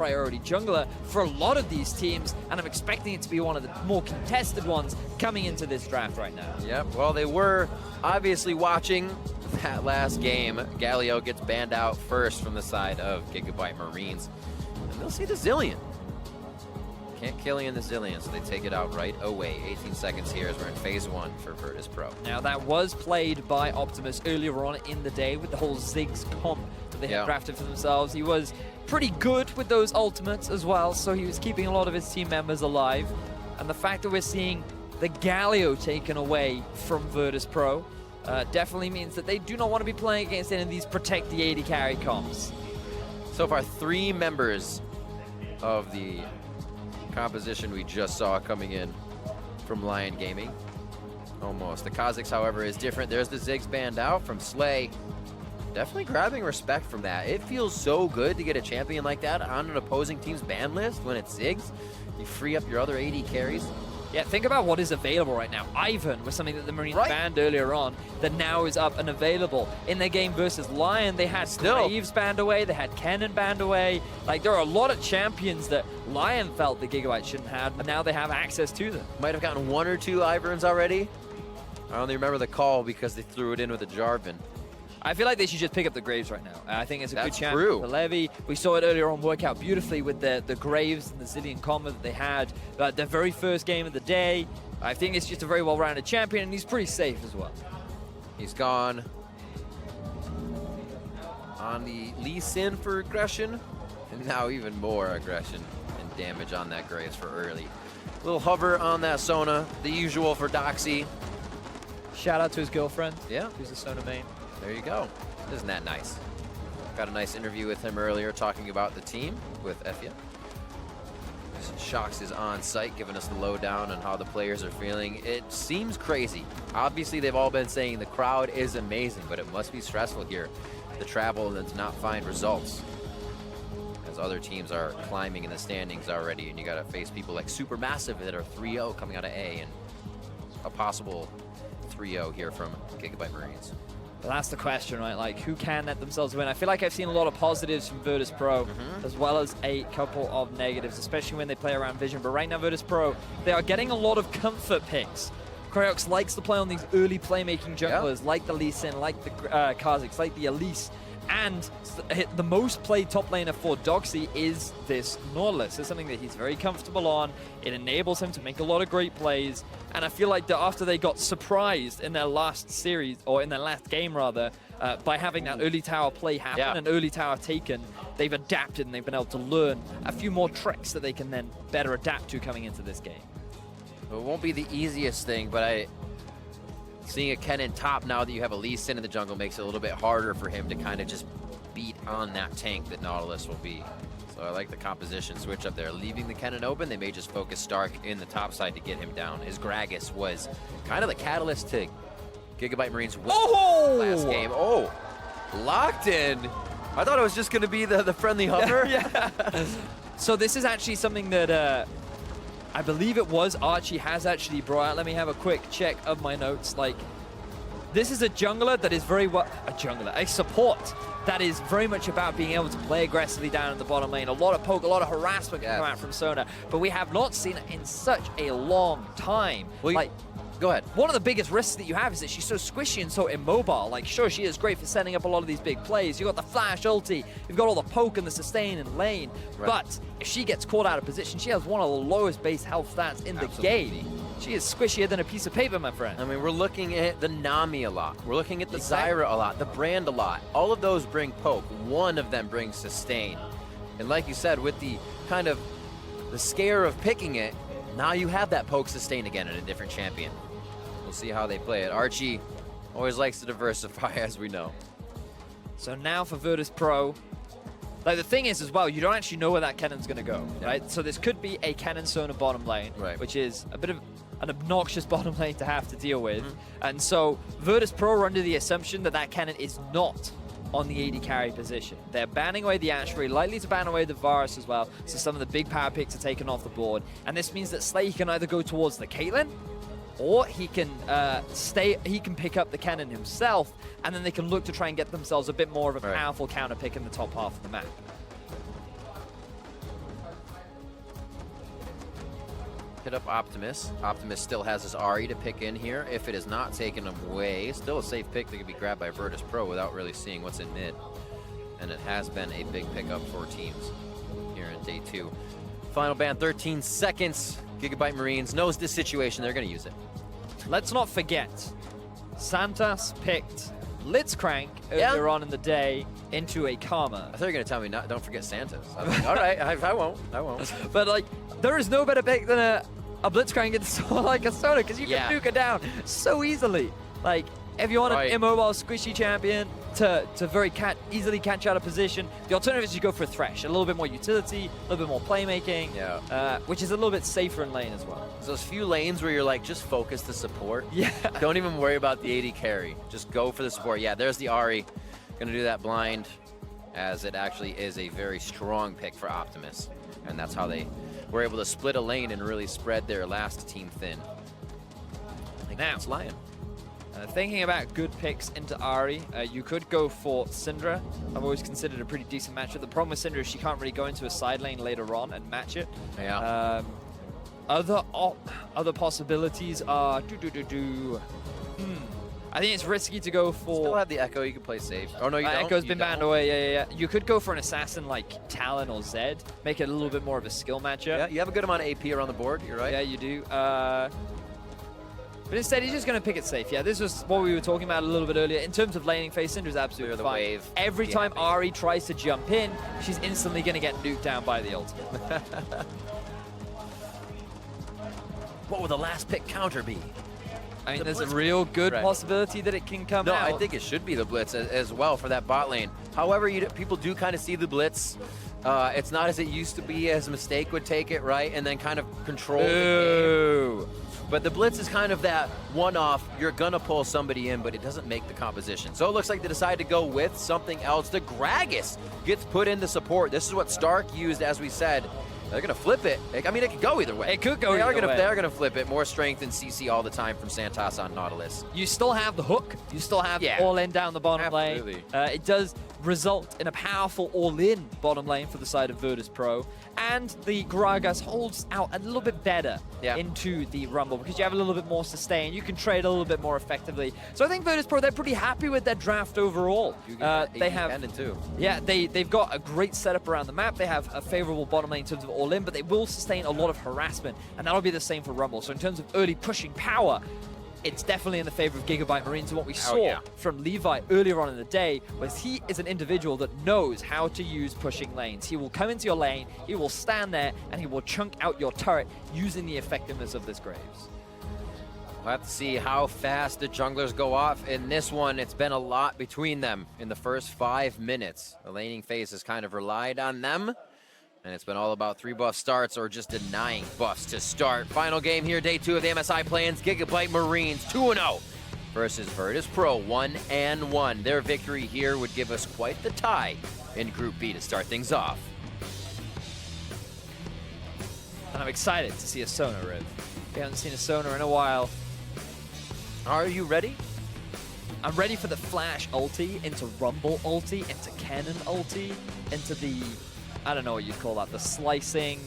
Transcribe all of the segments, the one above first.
priority jungler for a lot of these teams, and I'm expecting it to be one of the more contested ones coming into this draft right now. Yep, well, they were obviously watching that last game. Galio gets banned out first from the side of Gigabyte Marines. And they'll see the Zillion. Can't kill in the Zillion, so they take it out right away. 18 seconds here as we're in phase 1 for Virtus Pro. Now, that was played by Optimus earlier on in the day with the whole Ziggs comp that they had drafted for themselves. He was pretty good with those ultimates as well, so he was keeping a lot of his team members alive. And the fact that we're seeing the Galio taken away from Virtus Pro definitely means that they do not want to be playing against any of these protect the AD carry comps. So far, 3 members of the composition we just saw coming in from Lion Gaming. Almost. The Kha'Zix, however, is different. There's the Ziggs banned out from Slay. Definitely grabbing respect from that. It feels so good to get a champion like that on an opposing team's ban list when it's Ziggs. You free up your other AD carries. Yeah, think about what is available right now. Ivan was something that the Marines banned earlier on that now is up and available. In their game versus Lion, they had Graves banned away, they had Kennen banned away. Like, there are a lot of champions that Lion felt the Gigabyte shouldn't have, but now they have access to them. Might have gotten 1 or 2 Iverns already. I only remember the call because they threw it in with a Jarvan. I feel like they should just pick up the Graves right now. I think it's a good chance true. for Levy. We saw it earlier on work out beautifully with the Graves and the Zillion combo that they had. Their very first game of the day. I think it's just a very well-rounded champion, and he's pretty safe as well. He's gone on the Lee Sin for aggression, and now even more aggression and damage on that Graves for early. Little hover on that Sona, the usual for Doxy. Shout out to his girlfriend. Yeah. Who's a Sona main. There you go. Isn't that nice? Got a nice interview with him earlier talking about the team with Efia. Shox is on site giving us the lowdown on how the players are feeling. It seems crazy. Obviously, they've all been saying the crowd is amazing, but it must be stressful here to travel and to not find results, as other teams are climbing in the standings already, and you got to face people like Supermassive that are 3-0 coming out of A, and a possible 3-0 here from Gigabyte Marines. Well, that's the question, right? Like, who can let themselves win? I feel like I've seen a lot of positives from Virtus Pro, as well as a couple of negatives, especially when they play around Vision. But right now, Virtus Pro, they are getting a lot of comfort picks. Cryox likes to play on these early playmaking junglers, like the Lee Sin, like the Kha'Zix, like the Elise. And the most played top laner for Doxy is this Nautilus. It's something that he's very comfortable on. It enables him to make a lot of great plays. And I feel like that after they got surprised in their last series, or in their last game rather, by having that early tower play happen and early tower taken, they've adapted and they've been able to learn a few more tricks that they can then better adapt to coming into this game. It won't be the easiest thing, but seeing a Kennen top now that you have a Lee Sin in the jungle makes it a little bit harder for him to kind of just beat on that tank that Nautilus will be. So I like the composition switch up there. Leaving the Kennen open, they may just focus Stark in the top side to get him down. His Gragas was kind of the catalyst to Gigabyte Marines win last game. Oh, locked in. I thought it was just going to be the friendly hover. So this is actually something that I believe it was Archie has actually brought out. Let me have a quick check of my notes. Like, this is a jungler that is very well, a support that is very much about being able to play aggressively down in the bottom lane. A lot of poke, a lot of harassment can come out from Sona, but we have not seen it in such a long time. Well, go ahead. One of the biggest risks that you have is that she's so squishy and so immobile. Like, sure, she is great for setting up a lot of these big plays. You've got the flash ulti, you've got all the poke and the sustain in lane. But if she gets caught out of position, she has one of the lowest base health stats in the game. She is squishier than a piece of paper, my friend. I mean, we're looking at the Nami a lot. We're looking at the Zyra a lot, the Brand a lot. All of those bring poke. One of them brings sustain. And like you said, with the kind of the scare of picking it, now you have that poke sustain again in a different champion. We'll see how they play it. Archie always likes to diversify, as we know. So now for Virtus Pro, like, the thing is as well, you don't actually know where that Kennen's going to go, right? So this could be a Kennen Sona bottom lane, which is a bit of an obnoxious bottom lane to have to deal with. And so Virtus Pro are under the assumption that that Kennen is not on the AD carry position. They're banning away the Ashe, very likely to ban away the Varus as well, so some of the big power picks are taken off the board. And this means that Slay can either go towards the Caitlyn, or he can pick up the Kennen himself, and then they can look to try and get themselves a bit more of a powerful counter pick in the top half of the map. hit up Optimus. Optimus still has his Ari to pick in here. If it is not taken away, still a safe pick that can be grabbed by Virtus Pro without really seeing what's in mid. And it has been a big pickup for teams here in day 2. Final ban, 13 seconds. Gigabyte Marines knows this situation. They're going to use it. Let's not forget, Santas picked Blitzcrank earlier on in the day into a Karma. I thought you were going to tell me don't forget Santas. I was like, all right, I won't. But like, there is no better pick than a Blitzcrank into like a Sona, because you can nuke her down so easily. Like, if you want an immobile, squishy champion to very easily catch out of position, the alternative is you go for a Thresh. A little bit more utility, a little bit more playmaking, which is a little bit safer in lane as well. There's those few lanes where you're like, just focus the support. Yeah. Don't even worry about the AD carry. Just go for the support. Yeah, there's the Ari. Gonna do that blind, as it actually is a very strong pick for Optimus. And that's how they were able to split a lane and really spread their last team thin. Now, it's Lion. Thinking about good picks into Ari, you could go for Syndra. I've always considered a pretty decent matchup. The problem with Syndra is she can't really go into a side lane later on and match it. Yeah. Other possibilities are I think it's risky to go for. Still have the Echo. You can play safe. Oh no, you don't. Echo's been banned away. Yeah. You could go for an assassin like Talon or Zed, make it a little bit more of a skill matchup. Yeah, you have a good amount of AP around the board. You're right. Yeah, you do. But instead, he's just going to pick it safe. Yeah, this was what we were talking about a little bit earlier. In terms of laning phase, Syndra's absolutely fine. Wave. Every time Ari tries to jump in, she's instantly going to get nuked down by the ultimate. What will the last pick counter be? I mean, there's a real good possibility that it can come out. No, I think it should be the Blitz as well for that bot lane. However, people do kind of see the Blitz. It's not as it used to be, as Mistake would take it, right? And then kind of control the game. But the Blitz is kind of that one-off. You're going to pull somebody in, but it doesn't make the composition. So it looks like they decide to go with something else. The Gragas gets put into support. This is what Stark used, as we said. They're going to flip it. I mean, it could go either way. It could go either way. They're going to flip it. More strength and CC all the time from Santas on Nautilus. You still have the hook. You still have all-in down the bottom lane. It does result in a powerful all-in bottom lane for the side of Virtus Pro. And the Gragas holds out a little bit better into the Rumble because you have a little bit more sustain. You can trade a little bit more effectively. So I think Virtus Pro, they're pretty happy with their draft overall. They have, they've got a great setup around the map. They have a favorable bottom lane in terms of all-in, but they will sustain a lot of harassment, and that'll be the same for Rumble. So in terms of early pushing power, it's definitely in the favor of Gigabyte Marines. And what we saw from Levi earlier on in the day was he is an individual that knows how to use pushing lanes. He will come into your lane, he will stand there, and he will chunk out your turret using the effectiveness of this Graves. We'll have to see how fast the junglers go off. In this one, it's been a lot between them in the first 5 minutes. The laning phase has kind of relied on them. And it's been all about 3 buff starts or just denying buffs to start. Final game here, day 2 of the MSI Play-In's Gigabyte Marines 2-0 versus Virtus Pro 1-1. Their victory here would give us quite the tie in Group B to start things off. And I'm excited to see a Sona, Riv. We haven't seen a Sona in a while. Are you ready? I'm ready for the Flash ulti into Rumble ulti, into Cannon ulti, into the... I don't know what you'd call that. The slicing.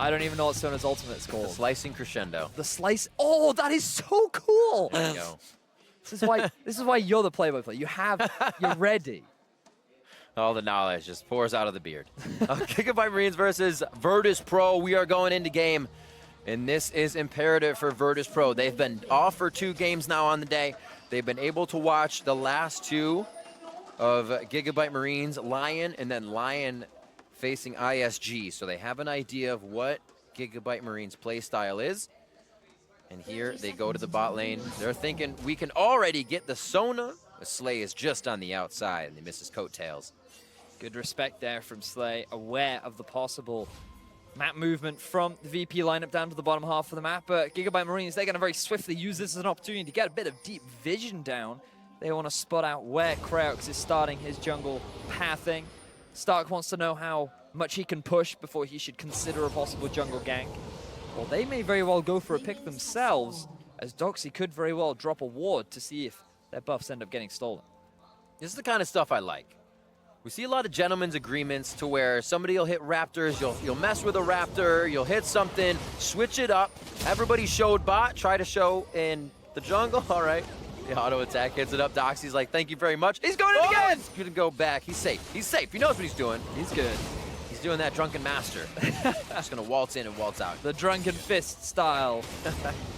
I don't even know what Sona's ultimate is called. The slicing crescendo. The slice. Oh, that is so cool. There you go. This is why you're the play-by-play player. You're ready. All the knowledge just pours out of the beard. Gigabyte Marines versus Virtus Pro. We are going into game, and this is imperative for Virtus Pro. They've been off for 2 games now on the day. They've been able to watch the last 2 of Gigabyte Marines, Lion, and then Lion facing ISG, so they have an idea of what Gigabyte Marines' play style is. And here they go to the bot lane. They're thinking we can already get the Sona. The Slay is just on the outside, and they miss his coattails. Good respect there from Slay, aware of the possible map movement from the VP lineup down to the bottom half of the map. But Gigabyte Marines, they're going to very swiftly use this as an opportunity to get a bit of deep vision down. They want to spot out where Kraux is starting his jungle pathing. Stark wants to know how much he can push before he should consider a possible jungle gank. Well, they may very well go for a pick themselves, as Doxy could very well drop a ward to see if their buffs end up getting stolen. This is the kind of stuff I like. We see a lot of gentlemen's agreements to where somebody will hit raptors, you'll mess with a raptor, you'll hit something, switch it up. Everybody showed bot, try to show in the jungle. All right. The auto attack hits it up. Doxy's like, thank you very much. He's going in again. He's going to go back. He's safe. He's safe. He knows what he's doing. He's good. He's doing that drunken master. Just going to waltz in and waltz out. The drunken fist style.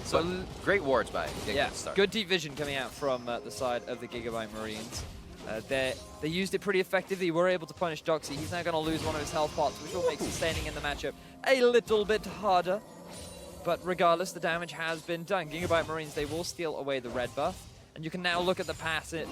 So great wards by yeah, good deep vision coming out from the side of the Gigabyte Marines. They used it pretty effectively. Were able to punish Doxy. He's now going to lose one of his health pots, which will make sustaining in the matchup a little bit harder. But regardless, the damage has been done. Gigabyte Marines, they will steal away the red buff. And you can now look at the pathing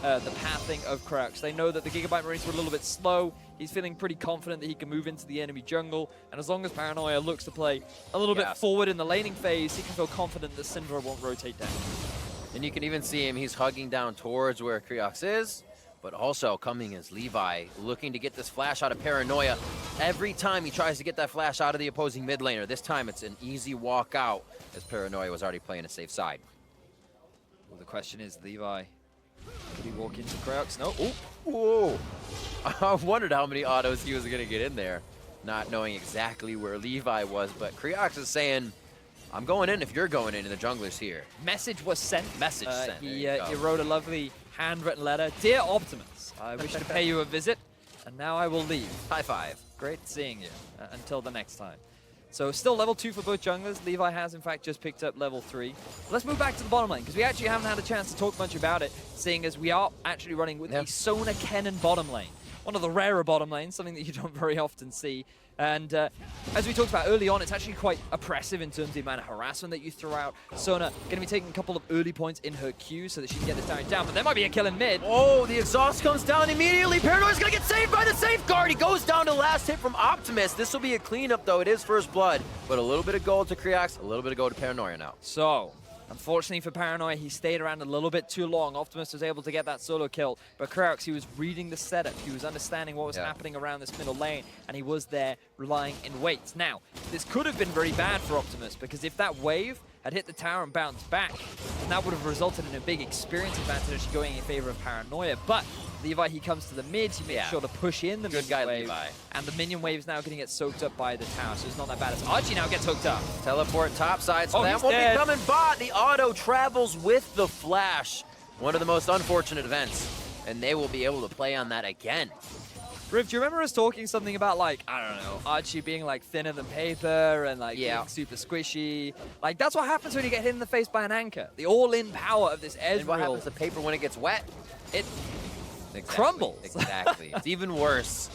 of Crux. They know that the Gigabyte Marines were a little bit slow. He's feeling pretty confident that he can move into the enemy jungle. And as long as Paranoia looks to play a little bit forward in the laning phase, he can feel confident that Syndra won't rotate down. And you can even see him, he's hugging down towards where Criox is, but also coming as Levi, looking to get this flash out of Paranoia. Every time he tries to get that flash out of the opposing mid laner, this time it's an easy walk out, as Paranoia was already playing a safe side. Well, the question is, Levi, could he walk into Criox? No. Ooh. Whoa. I wondered how many autos he was going to get in there, not knowing exactly where Levi was, but Criox is saying, I'm going in if you're going in, and the jungler's here. Message was sent. Message sent. He wrote a lovely handwritten letter. Dear Optimus, I wish to pay you a visit, and now I will leave. High five. Great seeing you. Until the next time. So still level 2 for both junglers. Levi has, in fact, just picked up level 3. Let's move back to the bottom lane, because we actually haven't had a chance to talk much about it, seeing as we are actually running with the Sona Kennen bottom lane. One of the rarer bottom lanes, something that you don't very often see. And as we talked about early on, it's actually quite oppressive in terms of the amount of harassment that you throw out. Sona going to be taking a couple of early points in her Q so that she can get this damage down, but there might be a kill in mid. Oh, the exhaust comes down immediately. Paranoia's going to get saved by the safeguard. He goes down to last hit from Optimus. This will be a cleanup, though. It is first blood, but a little bit of gold to Criox, a little bit of gold to Paranoia now. So, unfortunately for Paranoia, he stayed around a little bit too long. Optimus was able to get that solo kill, but Criox, he was reading the setup. He was understanding what was happening around this middle lane, and he was there relying in wait. Now, this could have been very bad for Optimus, because if that wave had hit the tower and bounced back, then that would have resulted in a big experience advantage going in favor of Paranoia. But Levi, he comes to the mid, he makes sure to push in the minion wave, Levi. and the minion wave is now going to get soaked up by the tower, so it's not that bad. As Archie now gets hooked up. Teleport topside, so that won't be coming bot. The auto travels with the flash. One of the most unfortunate events, and they will be able to play on that again. Riv, do you remember us talking something about, like, I don't know, Archie being, like, thinner than paper and, like, being super squishy? Like, that's what happens when you get hit in the face by an anchor. The all-in power of this Ezreal. And what happens to paper when it gets wet? It crumbles. Exactly. It's even worse.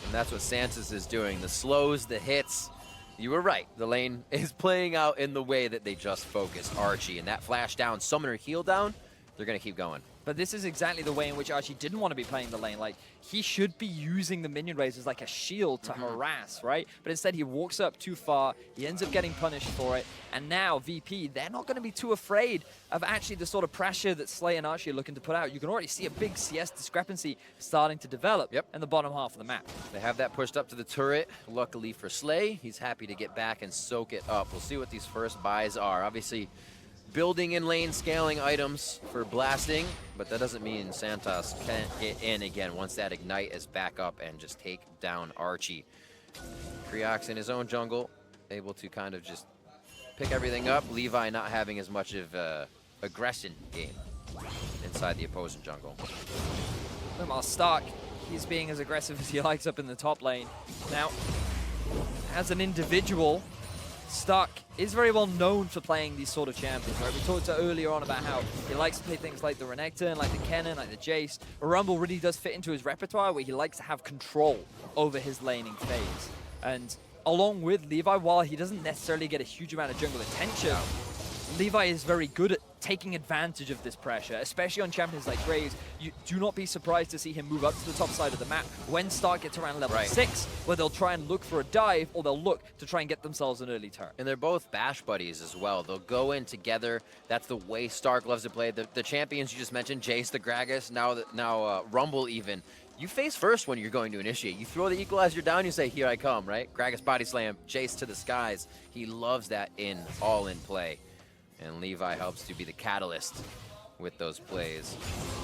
And that's what Santos is doing. The slows, the hits. You were right. The lane is playing out in the way that they just focused Archie. And that flash down, summoner heal down, they're going to keep going. But this is exactly the way in which Archie didn't want to be playing the lane. Like, he should be using the minion waves as like a shield to harass, right? But instead he walks up too far, he ends up getting punished for it, and now VP, they're not going to be too afraid of actually the sort of pressure that Slay and Archie are looking to put out. You can already see a big CS discrepancy starting to develop in the bottom half of the map. They have that pushed up to the turret. Luckily for Slay, he's happy to get back and soak it up. We'll see what these first buys are. Obviously, building in lane scaling items for blasting, but that doesn't mean Santos can't get in again once that ignite is back up and just take down Archie. Criox in his own jungle, able to kind of just pick everything up. Levi not having as much of aggression game inside the opposing jungle. Meanwhile, Stark, he's being as aggressive as he likes up in the top lane. Now, as an individual, Stark is very well known for playing these sort of champions, right? We talked earlier on about how he likes to play things like the Renekton, like the Kennen, like the Jace. Rumble really does fit into his repertoire where he likes to have control over his laning phase. And along with Levi, while he doesn't necessarily get a huge amount of jungle attention, Levi is very good at taking advantage of this pressure, especially on champions like Graves. You do not be surprised to see him move up to the top side of the map when Stark gets around level 6, where they'll try and look for a dive, or they'll look to try and get themselves an early turn. And they're both bash buddies as well. They'll go in together. That's the way Stark loves to play. The champions you just mentioned, Jace, the Gragas, now Rumble even. You face first when you're going to initiate. You throw the equalizer down, you say, here I come, right? Gragas body slam, Jace to the skies. He loves that all-in play. And Levi helps to be the catalyst with those plays.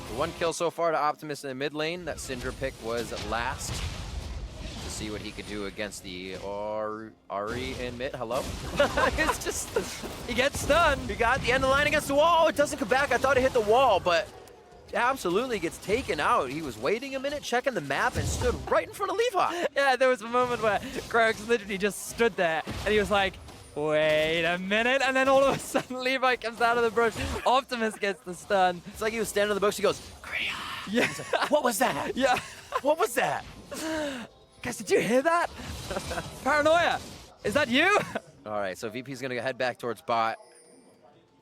The 1 kill so far to Optimus in the mid lane. That Syndra pick was last. To see what he could do against the Ari in mid. Hello? It's just, He gets stunned. he got the end of the line against the wall. It doesn't come back. I thought it hit the wall, but absolutely gets taken out. He was waiting a minute, checking the map, and stood right in front of Levi. Yeah, there was a moment where Krox literally just stood there and he was like, wait a minute, and then all of a sudden Levi comes out of the brush. Optimus gets the stun. It's like he was standing on the bush. He goes, Kriya. Yeah. Like, what was that? Yeah. What was that? Guys, did you hear that? Paranoia, is that you? All right, so VP's going to head back towards bot.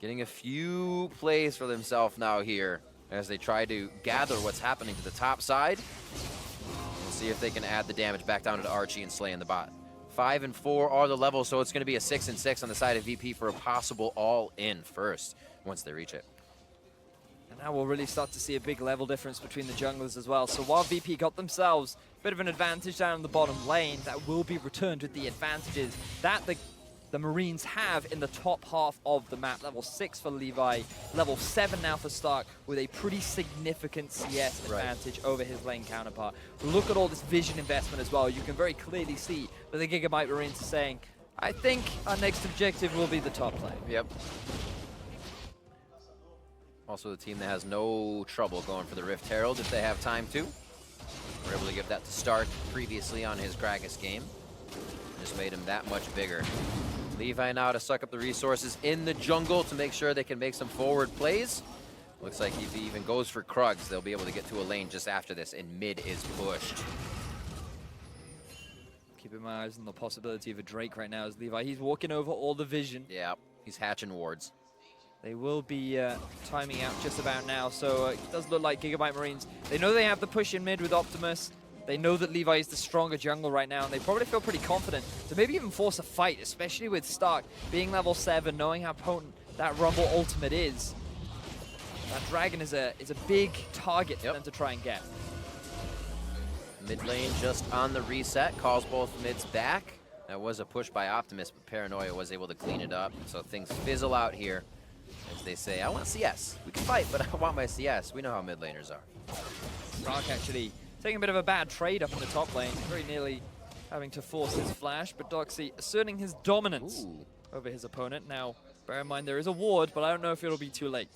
Getting a few plays for themselves now here as they try to gather what's happening to the top side. We'll see if they can add the damage back down to Archie and Slay in the bot. 5 and 4 are the levels, so it's going to be a 6 and 6 on the side of VP for a possible all-in first once they reach it. And now we'll really start to see a big level difference between the junglers as well. So while VP got themselves a bit of an advantage down in the bottom lane, that will be returned with the advantages that the Marines have in the top half of the map. Level 6 for Levi, level 7 now for Stark, with a pretty significant CS advantage over his lane counterpart. Look at all this vision investment as well. You can very clearly see that the Gigabyte Marines are saying, I think our next objective will be the top lane. Yep. Also the team that has no trouble going for the Rift Herald if they have time to. We're able to give that to Stark previously on his Gragas game. Just made him that much bigger. Levi now to suck up the resources in the jungle to make sure they can make some forward plays. Looks like if he even goes for Krugs, they'll be able to get to a lane just after this, and mid is pushed. Keeping my eyes on the possibility of a Drake right now as Levi. He's walking over all the vision. Yeah, he's hatching wards. They will be timing out just about now, so it does look like Gigabyte Marines. They know they have the push in mid with Optimus. They know that Levi is the stronger jungle right now, and they probably feel pretty confident to maybe even force a fight, especially with Stark being level 7, knowing how potent that Rumble ultimate is. That Dragon is a big target for them to try and get. Mid lane just on the reset, calls both mids back. That was a push by Optimus, but Paranoia was able to clean it up, so things fizzle out here. As they say, I want CS. We can fight, but I want my CS. We know how mid laners are. Stark actually taking a bit of a bad trade up in the top lane, very nearly having to force his flash, but Doxy asserting his dominance over his opponent. Now, bear in mind there is a ward, but I don't know if it'll be too late.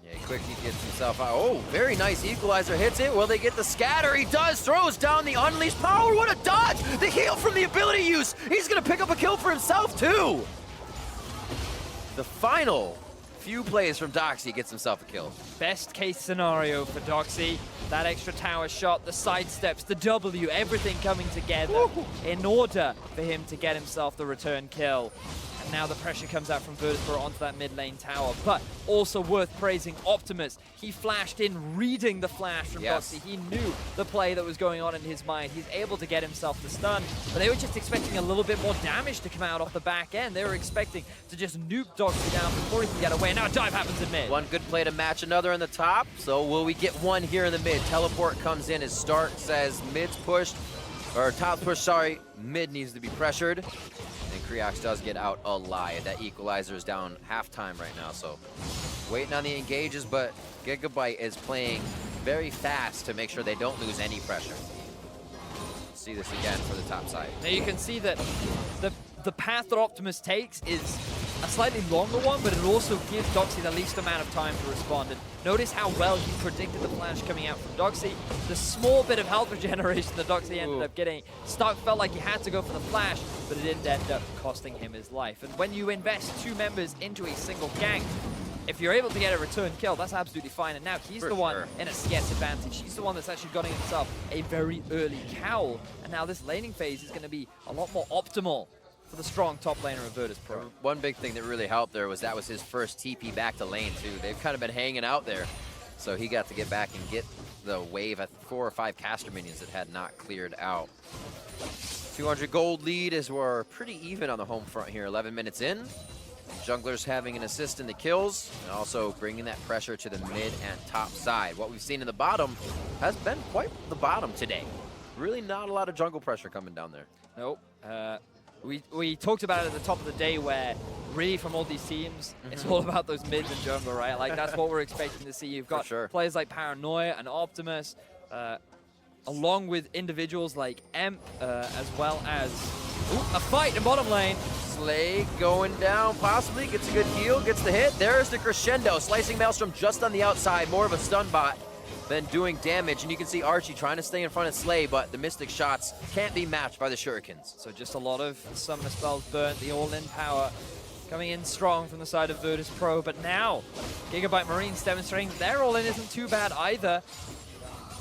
Yeah, quickly gets himself out. Oh, very nice equalizer, hits it. Will they get the scatter? He does, throws down the unleashed power. What a dodge! The heal from the ability use. He's gonna pick up a kill for himself too. The final few plays from Doxy gets himself a kill. Best case scenario for Doxy, that extra tower shot, the side steps, the W, everything coming together in order for him to get himself the return kill. And now the pressure comes out from Virtus.pro onto that mid lane tower, but also worth praising Optimus. He flashed in, reading the flash from Doxy. He knew the play that was going on in his mind. He's able to get himself the stun, but they were just expecting a little bit more damage to come out off the back end. They were expecting to just nuke Doxy down before he can get away. Now a dive happens in mid. One good play to match another in the top, so will we get one here in the mid? Teleport comes in as Stark says mid's pushed, or top push, sorry, mid needs to be pressured. And Kriox does get out alive. That equalizer is down halftime right now, so waiting on the engages, but Gigabyte is playing very fast to make sure they don't lose any pressure. See this again for the top side. Now you can see that the path that Optimus takes is a slightly longer one, but it also gives Doxy the least amount of time to respond. And notice how well he predicted the flash coming out from Doxy. The small bit of health regeneration that Doxy ended up getting, Stark felt like he had to go for the flash, but it didn't end up costing him his life. And when you invest 2 members into a single gank, if you're able to get a return kill, that's absolutely fine. And now he's the one in a CS advantage. He's the one that's actually gotten himself a very early cowl. And now this laning phase is going to be a lot more optimal for the strong top laner of Virtus.pro. One big thing that really helped there was that was his first TP back to lane too. They've kind of been hanging out there. So he got to get back and get the wave at 4 or 5 caster minions that had not cleared out. 200 gold lead as we're pretty even on the home front here, 11 minutes in. Junglers having an assist in the kills, and also bringing that pressure to the mid and top side. What we've seen in the bottom has been quite the bottom today. Really not a lot of jungle pressure coming down there. Nope. we talked about it at the top of the day where really from all these teams, it's all about those mids and jungle, right? Like that's what we're expecting to see. You've got players like Paranoia and Optimus, along with individuals like Emp, as well as a fight in bottom lane. Slay going down, possibly gets a good heal, gets the hit. There's the crescendo, slicing Maelstrom just on the outside, more of a stun bot than doing damage. And you can see Archie trying to stay in front of Slay, but the Mystic shots can't be matched by the Shurikens. So just a lot of summoner spells burnt, the all-in power coming in strong from the side of Virtus Pro. But now, Gigabyte Marines demonstrating that their all-in isn't too bad either.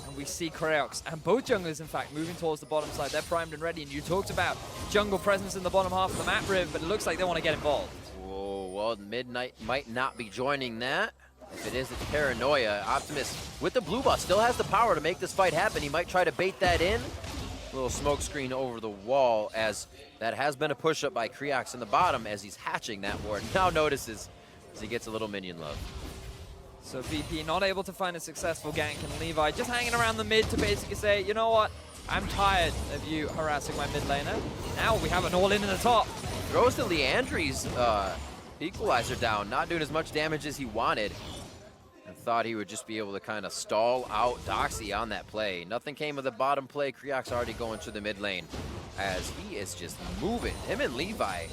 And we see Kreox and both junglers, in fact, moving towards the bottom side. They're primed and ready, and you talked about jungle presence in the bottom half of the map, Riv, but it looks like they want to get involved. Whoa, well, Midnight might not be joining that. If it is, it's Paranoia. Optimus, with the blue buff, still has the power to make this fight happen. He might try to bait that in. Little smoke screen over the wall, as that has been a push-up by Kreox in the bottom as he's hatching that ward. Now notices as he gets a little minion love. So VP not able to find a successful gank, and Levi just hanging around the mid to basically say, you know what, I'm tired of you harassing my mid laner. Now we have an all-in the top. Throws the Leandri's equalizer down, not doing as much damage as he wanted. And thought he would just be able to kind of stall out Doxy on that play. Nothing came of the bottom play. Kreox already going to the mid lane as he is just moving. Him and Levi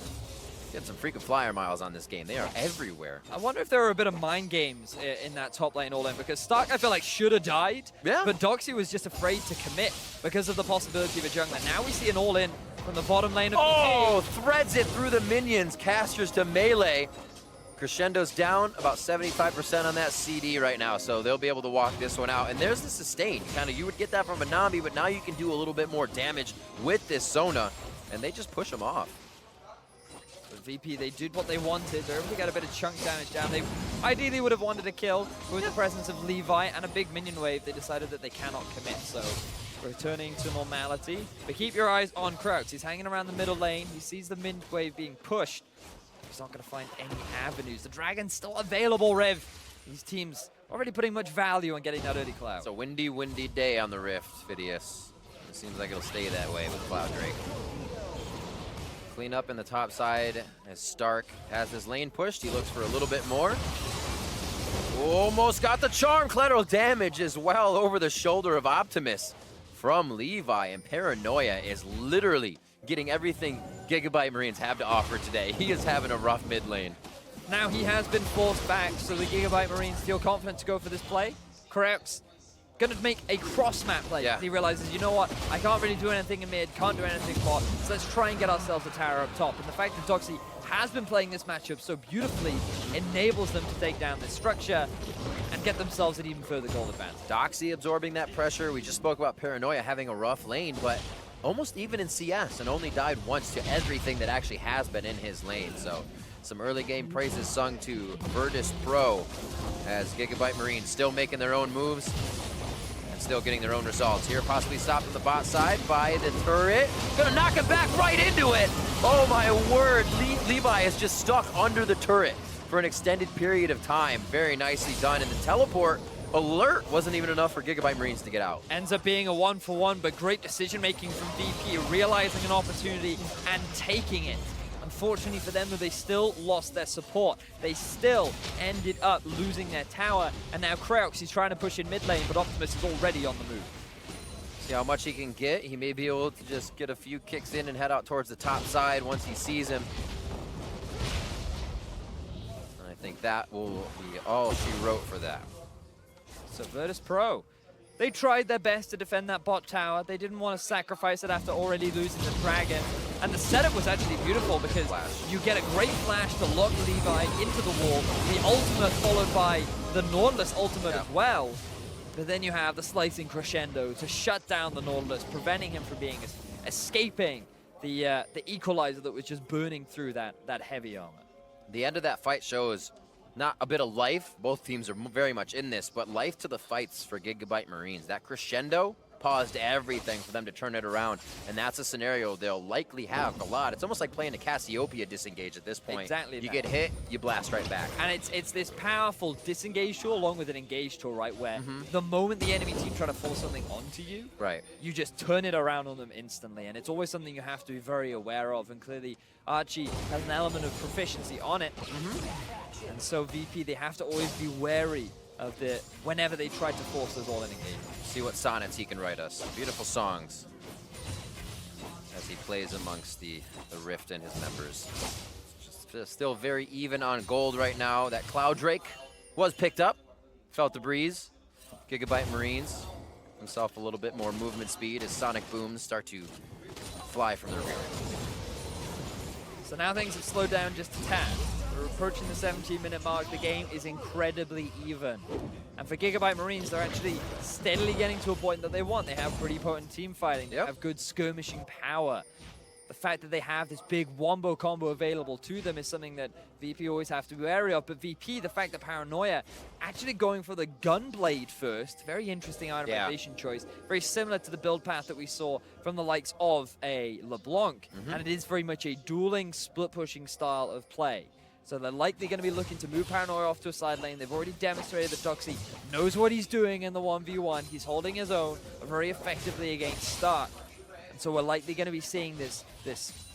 get some freaking flyer miles on this game. They are everywhere. I wonder if there were a bit of mind games in that top lane all-in, because Stark, I feel like, should have died. Yeah. But Doxy was just afraid to commit because of the possibility of a jungler. Now we see an all-in from the bottom lane of Oh, threads it through the minions. Casters to melee. Crescendo's down about 75% on that CD right now, so they'll be able to walk this one out. And there's the sustain. Kind of, you would get that from a Na'Vi, but now you can do a little bit more damage with this Sona, and they just push him off. But VP, they did what they wanted. They're able to get a bit of chunk damage down. They ideally would have wanted to kill, but with the presence of Levi and a big minion wave, they decided that they cannot commit. So returning to normality. But keep your eyes on Kreox. He's hanging around the middle lane. He sees the mid wave being pushed. He's not going to find any avenues. The Dragon's still available, Rev. These teams already putting much value on getting that early Cloud. It's a windy, windy day on the Rift, Phidias. It seems like it'll stay that way with Cloud Drake. Clean up in the top side as Stark has his lane pushed. He looks for a little bit more. Almost got the charm. Collateral damage as well over the shoulder of Optimus from Levi. And Paranoia is literally getting everything Gigabyte Marines have to offer today. He is having a rough mid lane. Now he has been forced back, so the Gigabyte Marines feel confident to go for this play. Kreox going to make a cross-map play. Yeah. He realizes, you know what, I can't really do anything in mid, can't do anything bot, so let's try and get ourselves a tower up top. And the fact that Doxy has been playing this matchup so beautifully enables them to take down this structure and get themselves an even further goal advantage. Doxy absorbing that pressure. We just spoke about Paranoia having a rough lane, but almost even in CS and only died once to everything that actually has been in his lane. So some early game praises sung to Virtus Pro as Gigabyte Marines still making their own moves and still getting their own results. Here possibly stopped on the bot side by the turret. Gonna knock him back right into it. Oh my word, Levi is just stuck under the turret for an extended period of time. Very nicely done, and the teleport alert wasn't even enough for Gigabyte Marines to get out. Ends up being a 1-for-1, but great decision-making from VP, realizing an opportunity and taking it. Unfortunately for them, though, they still lost their support. They still ended up losing their tower, and now Kreox is trying to push in mid lane, but Optimus is already on the move. See how much he can get. He may be able to just get a few kicks in and head out towards the top side once he sees him. And I think that will be all she wrote for that. So Virtus Pro, they tried their best to defend that bot tower. They didn't want to sacrifice it after already losing the Dragon. And the setup was actually beautiful because you get a great flash to lock Levi into the wall, the ultimate followed by the Nautilus ultimate as well. But then you have the slicing crescendo to shut down the Nautilus, preventing him from being escaping the equalizer that was just burning through that heavy armor. The end of that fight shows not a bit of life. Both teams are very much in this, but life to the fights for Gigabyte Marines. That crescendo paused everything for them to turn it around. And that's a scenario they'll likely have a lot. It's almost like playing a Cassiopeia disengage at this point. Exactly. You get hit, you blast right back. And it's this powerful disengage tool along with an engage tool, right? Where the moment the enemy team try to force something onto you, right, you just turn it around on them instantly. And it's always something you have to be very aware of. And clearly, Archie has an element of proficiency on it. And so VP, they have to always be wary of the whenever they try to force those all-in engagements. See what sonnets he can write us. Beautiful songs as he plays amongst the Rift and his members. Just still very even on gold right now. That Cloud Drake was picked up. Felt the breeze. Gigabyte Marines himself a little bit more movement speed as sonic booms start to fly from the rear. So now things have slowed down just a tad. We're approaching the 17-minute mark. The game is incredibly even. And for Gigabyte Marines, they're actually steadily getting to a point that they want. They have pretty potent team fighting. They have good skirmishing power. The fact that they have this big wombo combo available to them is something that VP always have to be wary of. But VP, the fact that Paranoia actually going for the Gunblade first, very interesting itemization choice. Very similar to the build path that we saw from the likes of a LeBlanc. And it is very much a dueling, split-pushing style of play. So they're likely going to be looking to move Paranoia off to a side lane. They've already demonstrated that Doxy knows what he's doing in the 1v1. He's holding his own very effectively against Stark. And so we're likely going to be seeing this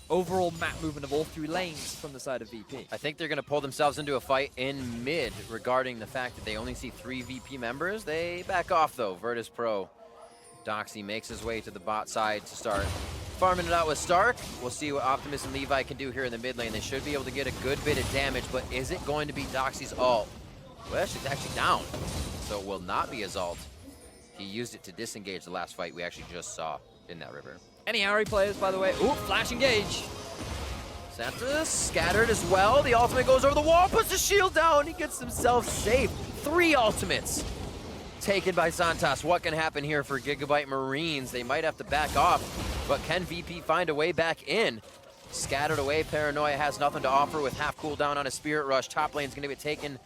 overall map movement of all three lanes from the side of VP. I think they're going to pull themselves into a fight in mid regarding the fact that they only see 3 VP members. They back off, though. Virtus Pro. Doxy makes his way to the bot side to start farming it out with Stark. We'll see what Optimus and Levi can do here in the mid lane. They should be able to get a good bit of damage, but is it going to be Doxy's ult? Well, she's actually down, so it will not be his ult. He used it to disengage the last fight we actually just saw in that river. Any Ari players, by the way? Ooh, flash engage. Santa scattered as well. The ultimate goes over the wall, puts the shield down. He gets himself safe. 3 ultimates taken by Santos. What can happen here for Gigabyte Marines? They might have to back off, but can VP find a way back in? Scattered away, Paranoia has nothing to offer with half cooldown on a Spirit Rush. Top lane's gonna be taken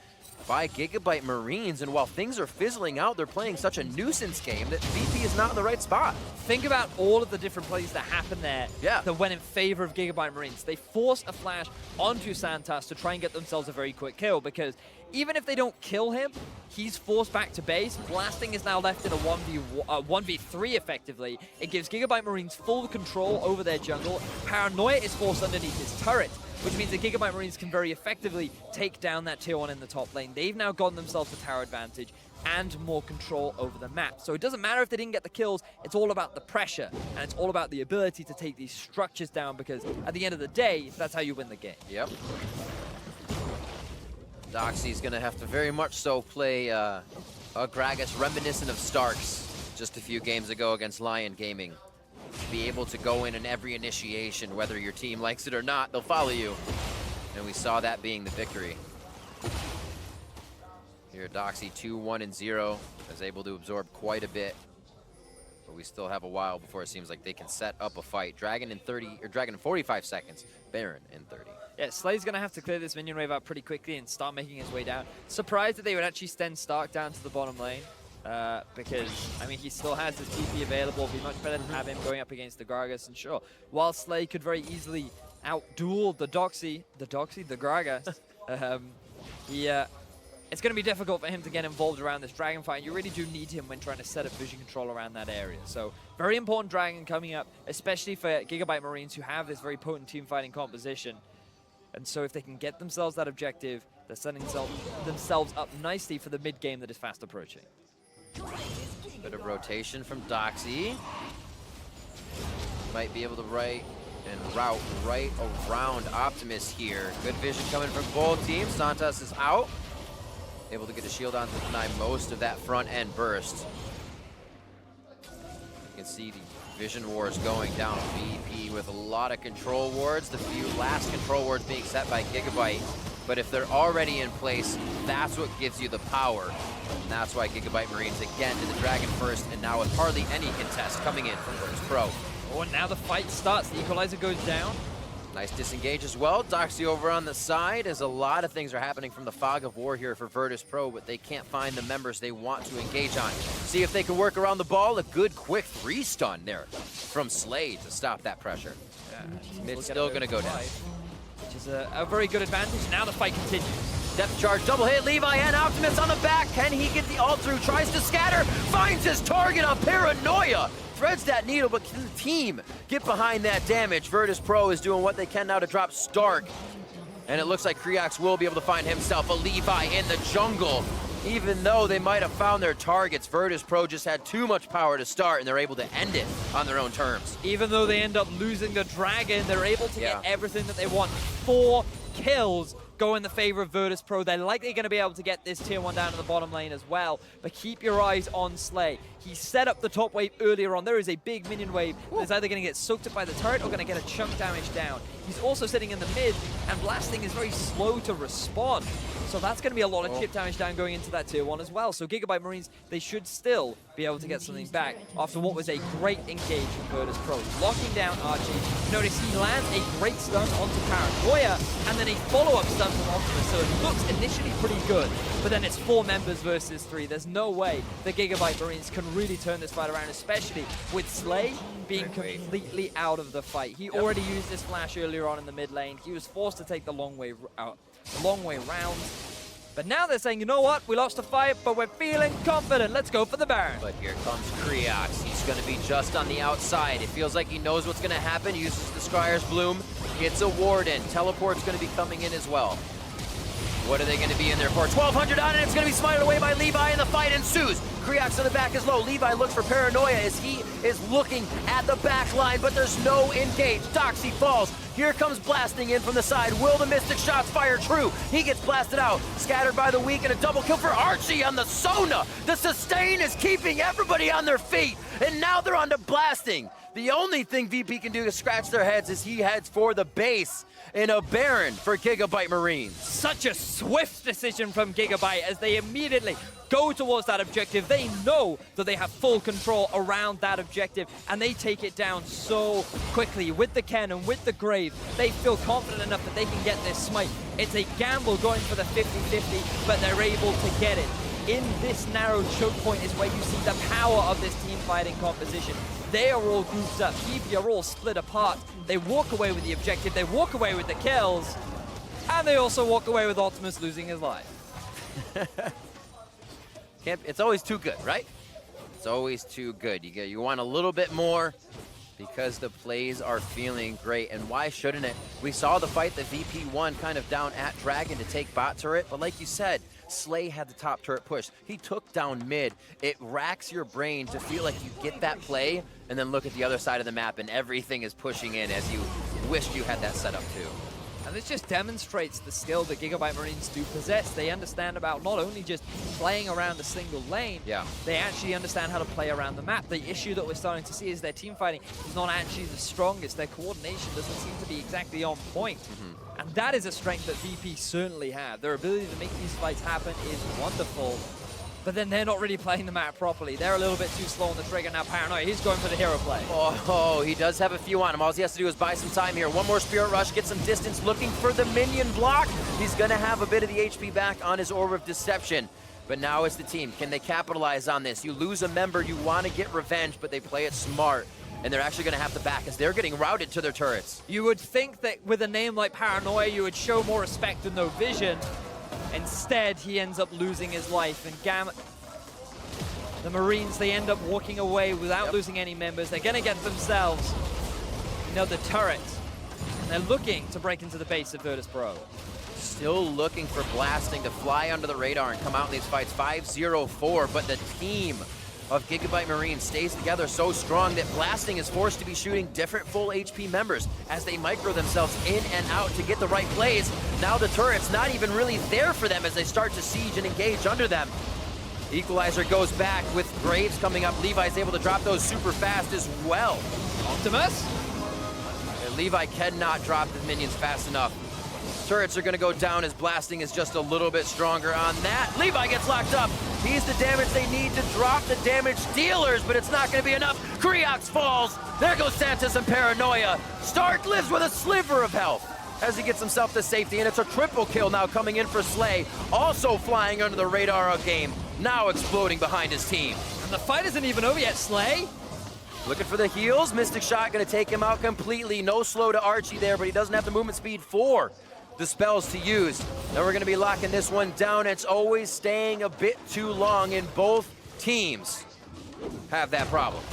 by Gigabyte Marines, and while things are fizzling out, they're playing such a nuisance game that VP is not in the right spot. Think about all of the different plays that happened there that went in favor of Gigabyte Marines. They forced a flash onto Santos to try and get themselves a very quick kill, because even if they don't kill him, he's forced back to base. Blasting is now left in a 1v3 effectively. It gives Gigabyte Marines full control over their jungle. Paranoia is forced underneath his turret, which means that Gigabyte Marines can very effectively take down that tier 1 in the top lane. They've now gotten themselves a tower advantage and more control over the map. So it doesn't matter if they didn't get the kills, it's all about the pressure, and it's all about the ability to take these structures down, because at the end of the day, that's how you win the game. Yep. Doxy's gonna have to very much so play a Gragas reminiscent of Stark's just a few games ago against Lion Gaming. Be able to go in every initiation, whether your team likes it or not, they'll follow you. And we saw that being the victory. Here, Doxy 2-1-0 is able to absorb quite a bit, but we still have a while before it seems like they can set up a fight. Dragon in 45 seconds, Baron in 30. Yeah, Slay's going to have to clear this minion wave out pretty quickly and start making his way down. Surprised that they would actually send Stark down to the bottom lane. Because, I mean, he still has his TP available. It'd be much better to have him going up against the Gragas. And sure, while Slay could very easily out-duel the Gragas, it's going to be difficult for him to get involved around this dragon fight. You really do need him when trying to set up vision control around that area. So, very important dragon coming up, especially for Gigabyte Marines, who have this very potent team fighting composition. And so if they can get themselves that objective, they're setting themselves up nicely for the mid-game that is fast approaching. Bit of rotation from Doxy. Might be able to route right around Optimus here. Good vision coming from both teams. Santos is out. Able to get a shield on to deny most of that front end burst. You can see the vision wars going down. VP with a lot of control wards. The few last control wards being set by Gigabyte. But if they're already in place, that's what gives you the power. And that's why Gigabyte Marines again to the Dragon first, and now with hardly any contest coming in from Virtus Pro. Oh, and now the fight starts. The Equalizer goes down. Nice disengage as well. Doxy over on the side as a lot of things are happening from the fog of war here for Virtus Pro, but they can't find the members they want to engage on. See if they can work around the ball. A good quick 3-stun there from Slay to stop that pressure. Mid's still going to go down. Which is a very good advantage. Now the fight continues. Depth charge, double hit, Levi and Optimus on the back. Can he get the ult through? Tries to scatter, finds his target on Paranoia. Threads that needle, but can the team get behind that damage? Virtus Pro is doing what they can now to drop Stark. And it looks like Creox will be able to find himself a Levi in the jungle. Even though they might have found their targets, Virtus Pro just had too much power to start, and they're able to end it on their own terms. Even though they end up losing the Dragon, they're able to get everything that they want. 4 kills go in the favor of Virtus Pro. They're likely going to be able to get this tier 1 down to the bottom lane as well, but keep your eyes on Slay. He set up the top wave earlier on. There is a big minion wave that's either going to get soaked up by the turret or going to get a chunk damage down. He's also sitting in the mid, and blasting is very slow to respond. So that's going to be a lot of chip damage down going into that tier 1 as well. So Gigabyte Marines, they should still be able to get something back after what was a great engage from Virtus Pro. Locking down Archie. Notice he lands a great stun onto Paranoia, and then a follow-up stun from Optimus. So it looks initially pretty good, but then it's 4 members versus 3. There's no way the Gigabyte Marines can really turn this fight around, especially with Slay being completely out of the fight. He already used his flash earlier on in the mid lane. He was forced to take the long way round. But now they're saying, you know what? We lost a fight, but we're feeling confident. Let's go for the Baron. But here comes Creox. He's going to be just on the outside. It feels like he knows what's going to happen. He uses the Scryer's Bloom, gets a ward in. Teleport's going to be coming in as well. What are they going to be in there for? 1,200 on it. It's going to be smited away by Levi, and the fight ensues. Creox on the back is low. Levi looks for Paranoia as he is looking at the back line, but there's no engage. Doxy falls. Here comes blasting in from the side. Will the Mystic shots fire true? He gets blasted out. Scattered by the weak, and a double kill for Archie on the Sona. The sustain is keeping everybody on their feet, and now they're on to blasting. The only thing VP can do to scratch their heads is he heads for the base in a Baron for Gigabyte Marines. Such a swift decision from Gigabyte as they immediately go towards that objective. They know that they have full control around that objective, and they take it down so quickly with the cannon, with the grave. They feel confident enough that they can get this smite. It's a gamble going for the 50-50, but they're able to get it. In this narrow choke point is where you see the power of this team fighting composition. They are all grouped up. VP are all split apart. They walk away with the objective. They walk away with the kills. And they also walk away with Optimus losing his life. It's always too good, right? It's always too good. You want a little bit more because the plays are feeling great. And why shouldn't it? We saw the fight that VP won kind of down at Dragon to take bot turret. But like you said, Slay had the top turret push. He took down mid. It racks your brain to feel like you get that play and then look at the other side of the map and everything is pushing in as you wished you had that set up too. And this just demonstrates the skill that Gigabyte Marines do possess. They understand about not only just playing around a single lane, they actually understand how to play around the map. The issue that we're starting to see is their team fighting is not actually the strongest. Their coordination doesn't seem to be exactly on point. And that is a strength that VP certainly have. Their ability to make these fights happen is wonderful. But then they're not really playing the map properly. They're a little bit too slow on the trigger. Now Paranoia, he's going for the hero play. Oh, he does have a few on him. All he has to do is buy some time here. One more Spirit Rush, get some distance, looking for the minion block. He's going to have a bit of the HP back on his Orb of Deception. But now it's the team. Can they capitalize on this? You lose a member, you want to get revenge, but they play it smart. And they're actually going to have to back as they're getting routed to their turrets. You would think that with a name like Paranoia, you would show more respect and no vision. Instead, he ends up losing his life. And GAM, the Marines, they end up walking away without losing any members. They're going to get themselves another turret. And they're looking to break into the base of Virtus Pro. Still looking for blasting to fly under the radar and come out in these fights. 5-0-4, but the team of Gigabyte Marines stays together so strong that blasting is forced to be shooting different full HP members as they micro themselves in and out to get the right plays. Now the turret's not even really there for them as they start to siege and engage under them. Equalizer goes back with Graves coming up. Levi's able to drop those super fast as well. Optimus? And Levi cannot drop the minions fast enough. Turrets are gonna go down as blasting is just a little bit stronger on that. Levi gets locked up. He's the damage they need to drop the damage dealers, but it's not gonna be enough. Kriox falls. There goes Santos and Paranoia. Stark lives with a sliver of health as he gets himself to safety, and it's a triple kill now coming in for Slay. Also flying under the radar of GAM, now exploding behind his team. And the fight isn't even over yet. Slay looking for the heals. Mystic Shot gonna take him out completely. No slow to Archie there, but he doesn't have the movement speed for the spells to use. Now we're gonna be locking this one down. It's always staying a bit too long, and both teams have that problem.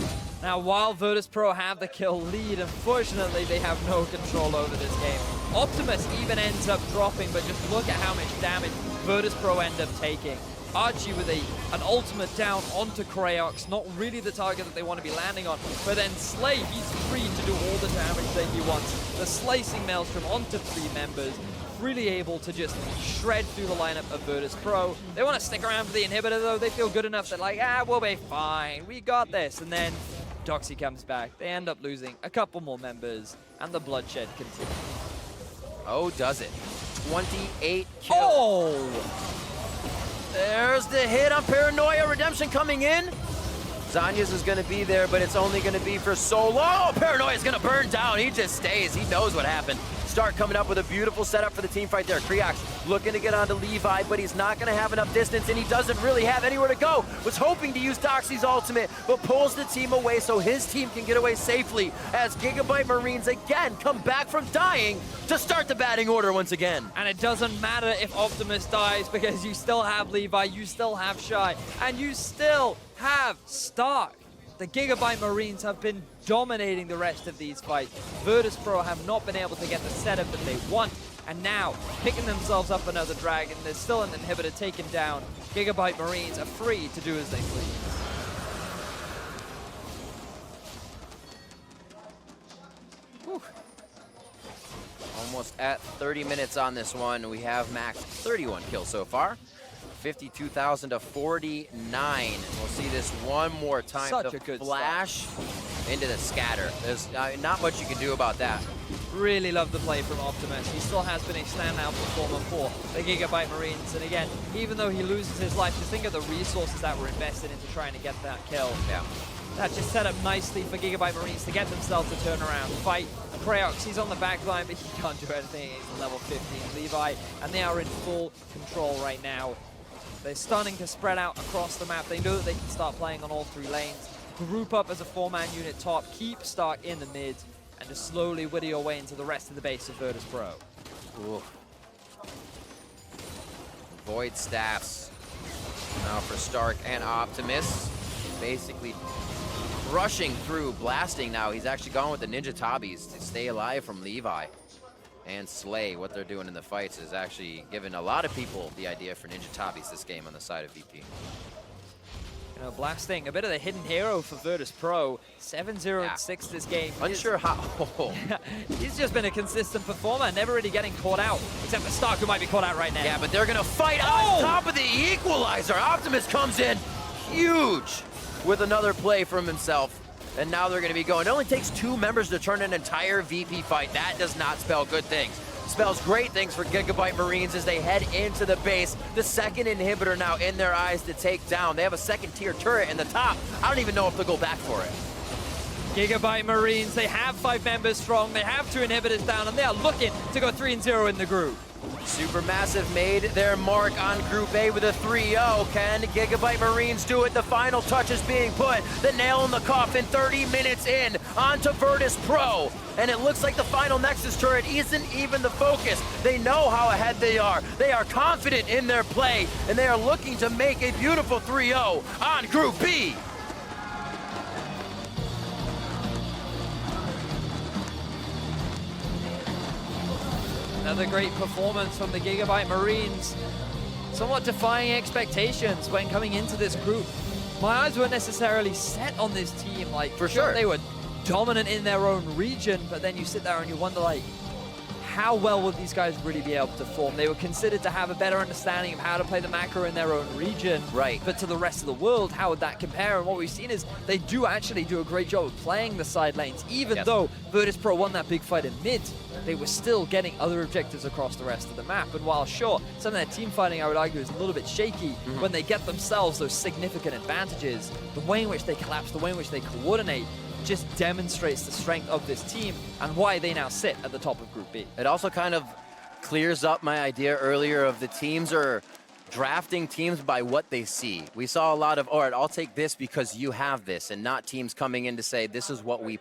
Now, while Virtus Pro have the kill lead, unfortunately, they have no control over this game. Optimus even ends up dropping, but just look at how much damage Virtus Pro end up taking. Archie with an ultimate down onto Kriox, not really the target that they want to be landing on, but then Slay, he's free to do all the damage that he wants. The slicing Maelstrom onto 3 members, really able to just shred through the lineup of Virtus Pro. They want to stick around for the inhibitor though. They feel good enough that like, we'll be fine, we got this. And then Doxy comes back. They end up losing a couple more members, and the bloodshed continues. Oh, does it? 28 kills. Oh! There's the hit on Paranoia. Redemption coming in. Zanya's is going to be there, but it's only going to be for Solo. Oh, Paranoia's going to burn down. He just stays. He knows what happened. Stark coming up with a beautiful setup for the team fight there. Kriox looking to get onto Levi, but he's not going to have enough distance, and he doesn't really have anywhere to go. Was hoping to use Doxy's ultimate, but pulls the team away so his team can get away safely as Gigabyte Marines again come back from dying to start the batting order once again. And it doesn't matter if Optimus dies because you still have Levi, you still have Shy, and you still have Stark. The Gigabyte Marines have been dominating the rest of these fights. Virtus Pro have not been able to get the setup that they want, and now picking themselves up another dragon. There's still an inhibitor taken down. Gigabyte Marines are free to do as they please. Whew. Almost at 30 minutes on this one. We have maxed 31 kills so far. 52,000 to 49. We'll see this one more time. Such a good flash into the scatter. There's not much you can do about that. Really love the play from Optimus. He still has been a standout performer for the Gigabyte Marines. And again, even though he loses his life, just think of the resources that were invested into trying to get that kill. Yeah. That just set up nicely for Gigabyte Marines to get themselves a turnaround fight. Kriox, he's on the back line, but he can't do anything. He's level 15 Levi, and they are in full control right now. They're starting to spread out across the map. They know that they can start playing on all 3 lanes. Group up as a 4-man unit top, keep Stark in the mid, and just slowly whittle your way into the rest of the base of Virtus Pro. Ooh. Void staffs now for Stark and Optimus. Basically rushing through, blasting now. He's actually gone with the Ninja Tabis to stay alive from Levi. And Slay, what they're doing in the fights is actually giving a lot of people the idea for Ninja Tabis this game on the side of VP. You know, blasting, a bit of the hidden hero for Virtus Pro. 7-0-6 this game. Unsure how. He's just been a consistent performer, never really getting caught out, except for Stark, who might be caught out right now. Yeah, but they're gonna fight on top of the equalizer. Optimus comes in huge with another play from himself. And now they're going to be going. It only takes 2 members to turn an entire VP fight. That does not spell good things. Spells great things for Gigabyte Marines as they head into the base. The second inhibitor now in their eyes to take down. They have a 2nd-tier turret in the top. I don't even know if they'll go back for it. Gigabyte Marines, they have 5 members strong. They have 2 inhibitors down, and they are looking to go 3-0 in the group. Supermassive made their mark on Group A with a 3-0. Can Gigabyte Marines do it? The final touch is being put. The nail in the coffin 30 minutes in onto Virtus Pro. And it looks like the final Nexus turret isn't even the focus. They know how ahead they are. They are confident in their play, and they are looking to make a beautiful 3-0 on Group B. Another great performance from the Gigabyte Marines. Somewhat defying expectations when coming into this group. My eyes weren't necessarily set on this team. Like, for sure, they were dominant in their own region, but then you sit there and you wonder, like, how well will these guys really be able to form? They were considered to have a better understanding of how to play the macro in their own region. Right. But to the rest of the world, how would that compare? And what we've seen is they do actually do a great job of playing the side lanes. Even though Virtus.pro won that big fight in mid, they were still getting other objectives across the rest of the map. And while sure, some of their team fighting, I would argue, is a little bit shaky, when they get themselves those significant advantages, the way in which they collapse, the way in which they coordinate, just demonstrates the strength of this team and why they now sit at the top of Group B. It also kind of clears up my idea earlier of the teams are drafting teams by what they see. We saw a lot of, all right, I'll take this because you have this, and not teams coming in to say, this is what we